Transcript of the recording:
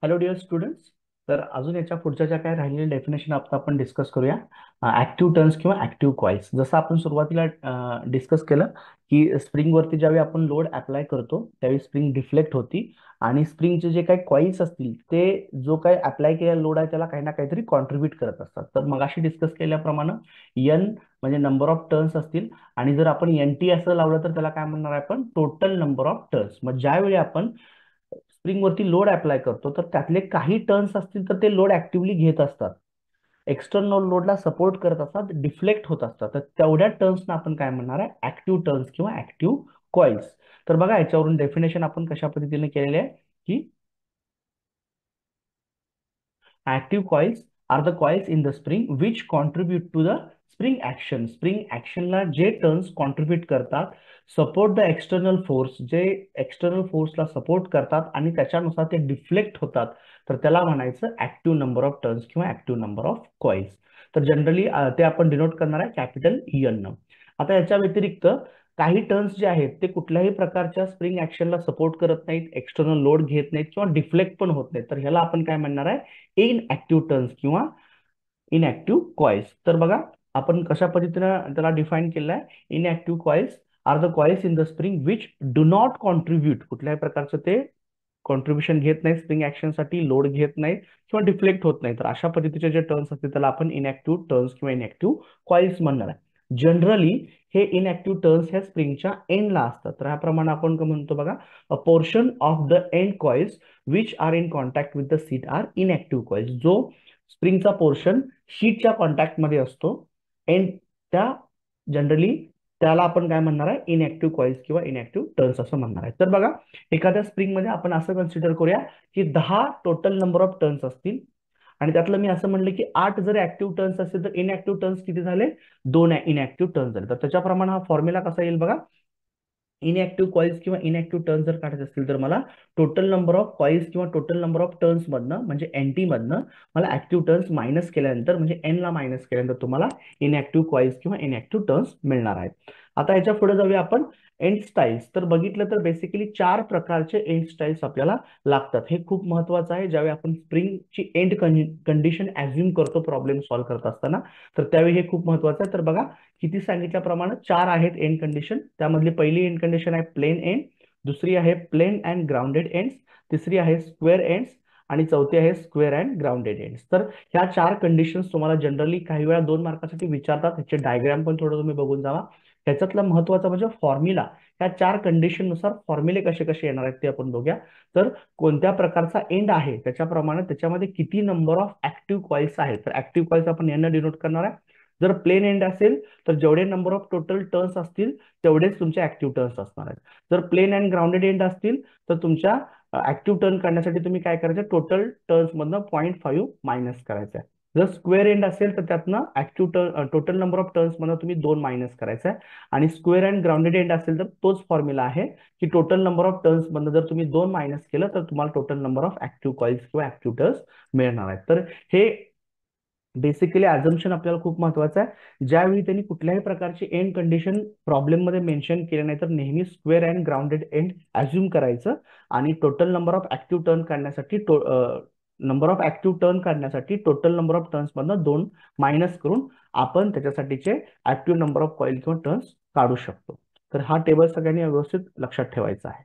Hello dear students. तर अजून याच्या पुढच्या ज्या काही राहिलेल्या डेफिनेशन आपण डिस्कस करूया. ऍक्टिव्ह टर्न्स किंवा ऍक्टिव्ह कॉइल्स. जसं आपण सुरुवातीला डिस्कस केलं की स्प्रिंगवरती ज्यावेळी आपण लोड अप्लाय करतो त्यावेळी स्प्रिंग डिफ्लेक्ट होती आणि स्प्रिंगचे जे काही कॉइल्स असतील ते जो काही अप्लाय केलेला लोड आहे त्याला काही ना काहीतरी कॉन्ट्रीब्युट करत असतात. तर मगाशी डिस्कस केल्याप्रमाणे एन म्हणजे नंबर ऑफ टर्न्स असतील आणि जर आपण एन टी असं लावलं तर त्याला काय म्हणणार आहे आपण, टोटल नंबर ऑफ टर्न्स. मग ज्यावेळी आपण स्प्रिंग वरती लोड अप्लाय करतो तर त्यातले काही टर्न्स असतील तर ते लोड ऍक्टिव्हली घेत असतात, एक्सटर्नल लोडला सपोर्ट करत असतात, डिफ्लेक्ट होत असतात. तर तेवढ्या टर्न्सना आपण काय म्हणणार आहे, ऍक्टिव्ह टर्न्स किंवा ऍक्टिव्ह कॉइल्स. तर बघा याच्यावरून डेफिनेशन आपण कशा पद्धतीने केलेले आहे की active coils are the coils in the spring which contribute to the spring action. spring action ला जे टर्न्स कॉन्ट्रीब्युट करतात, सपोर्ट द एक्सटर्नल फोर्स, जे एक्सटर्नल फोर्सला सपोर्ट करतात आणि त्याच्यानुसार ते डिफ्लेक्ट होतात, तर त्याला म्हणायचं ऍक्टिव्ह नंबर ऑफ टर्न्स किंवा ऍक्टिव्ह नंबर ऑफ कॉइल्स. तर जनरली ते आपण डिनोट करणार आहे कॅपिटल EN न. आता याच्या व्यतिरिक्त काही टर्न्स जे आहेत ते कुठल्याही प्रकारच्या स्प्रिंग ऍक्शनला सपोर्ट करत नाहीत, एक्सटर्नल लोड घेत नाहीत किंवा डिफ्लेक्ट पण होत नाहीत, तर ह्याला आपण काय म्हणणार आहे, इनऍक्टिव्ह टर्न्स किंवा इनऍक्टिव्ह कॉइल्स. तर बघा आपण कशा पद्धतीने त्याला डिफाईन केलं आहे. Inactive coils are the coils in the spring which do not contribute, कुठल्याही प्रकारचं ते कॉन्ट्रीब्युशन घेत नाही स्प्रिंग ऍक्शनसाठी, लोड घेत नाही किंवा डिफ्लेक्ट होत नाही, तर अशा पद्धतीचे जे टर्न्स असतील त्याला आपण इनऍक्टिव्ह टर्न्स किंवा इनऍक्टिव्ह कॉइल्स म्हणणार आहे. जनरली हे इनऍक्टिव्ह टर्न्स ह्या स्प्रिंगच्या एंडला असतात. तर ह्याप्रमाणे आपण काय म्हणतो बघा, a portion of the end coils which are in contact with the seat are inactive coils. जो स्प्रिंगचा पोर्शन शीटच्या कॉन्टॅक्टमध्ये असतो एंड, त्या जनरली त्याला आपण काय म्हणणार आहे, इनऍक्टिव्ह कॉइल्स किंवा इनऍक्टिव्ह टर्न्स असं म्हणणार आहे. तर बघा एखाद्या स्प्रिंग मध्ये आपण असं कन्सिडर करूया की 10 टोटल नंबर ऑफ टर्न्स असतील आणि त्यातलं मी असं म्हणलं की 8 जर ऍक्टिव्ह टर्न्स असतील तर इनऍक्टिव्ह टर्न्स किती झाले, 2 इनऍक्टिव्ह टर्न्स झाले. तर त्याच्याप्रमाणे हा फॉर्म्युला कसा येईल बघा, इनऍक्टिव्ह कॉइल्स किंवा इनऍक्टिव्ह टर्न्स जर काढायचे असतील तर मला टोटल नंबर ऑफ कॉइल्स किंवा टोटल नंबर ऑफ टर्न्स मधनं म्हणजे एनटी मधनं मला ऍक्टिव्ह टर्न्स मायनस केल्यानंतर म्हणजे एन ला मायनस केल्यानंतर तुम्हाला इनऍक्टिव्ह कॉइल्स किंवा इनऍक्टिव्ह टर्न्स मिळणार आहेत. आता याच्या पुढे जाऊया आपण एंड स्टाईल्स. तर बघितलं तर बेसिकली 4 प्रकारचे एंड स्टाईल्स आपल्याला लागतात. हे खूप महत्वाचं आहे. ज्यावेळी आपण स्प्रिंगची एंड कंडिशन ऍझ्युम करतो प्रॉब्लेम सॉल्व्ह करत असताना, तर त्यावेळी हे खूप महत्वाचं आहे. तर बघा किती सांगितल्याप्रमाणे 4 आहेत एंड कंडिशन. त्यामधली पहिली एंड कंडिशन आहे प्लेन एंड, दुसरी आहे प्लेन अँड ग्राउंडेड एंड्स, तिसरी आहे स्क्वेअर एंड्स आणि चौथी आहे स्क्वेअर अँड ग्राउंडेड एंड्स. तर ह्या 4 कंडिशन्स तुम्हाला जनरली काही वेळा 2 मार्कासाठी विचारतात. ह्याचे डायग्राम पण थोडं तुम्ही बघून जावा. ह्याच्यातला महत्वाचा म्हणजे फॉर्म्युला. ह्या 4 कंडिशन नुसार फॉर्म्युले कसे कसे येणार आहेत ते आपण बघूया. तर कोणत्या प्रकारचा एंड आहे त्याच्याप्रमाणे त्याच्यामध्ये किती नंबर ऑफ ऍक्टिव्ह कॉइल्स आहेत. तर ऍक्टिव्ह कॉइल्स आपण यांना डिनोट करणार आहे. जर प्लेन एंड असेल तर जेवढे नंबर ऑफ टोटल टर्न्स असतील तेवढेच तुमचे ऍक्टिव्ह टर्न्स असणार आहेत. जर प्लेन अँड ग्राउंडेड एंड असतील तर तुमच्या ऍक्टिव्ह टर्न काढण्यासाठी तुम्ही काय करायचं, टोटल टर्न्स मधनं 0.5 मायनस करायचं आहे. जर स्क्वेअर एंड असेल तर त्यातनं active turn total number of turns मधनं तुम्ही 2 मायनस करायचं आहे. आणि स्क्वेअर अँड ग्राउंडेड एंड असेल तर तोच फॉर्म्युला आहे की टोटल नंबर ऑफ टर्न्स मधनं जर तुम्ही 2 मायनस केलं तर तुम्हाला total number of active coils किंवा ऍक्टिव्ह टर्न्स मिळणार आहेत. तर हे बेसिकली अझम्पशन आपल्याला खूप महत्वाचं आहे. ज्यावेळी त्यांनी कुठल्याही प्रकारची एंड कंडिशन प्रॉब्लेम मध्ये मेन्शन केले नाही तर नेहमी square and grounded end assume करायचं आणि total number of active turn काढण्यासाठी टोटल नंबर ऑफ टर्न्स मधनं 2 मायनस करून आपण त्याच्यासाठीचे ऍक्टिव्ह नंबर ऑफ कॉइल किंवा टर्न्स काढू शकतो. तर हा टेबल सगळ्यांनी व्यवस्थित लक्षात ठेवायचा आहे.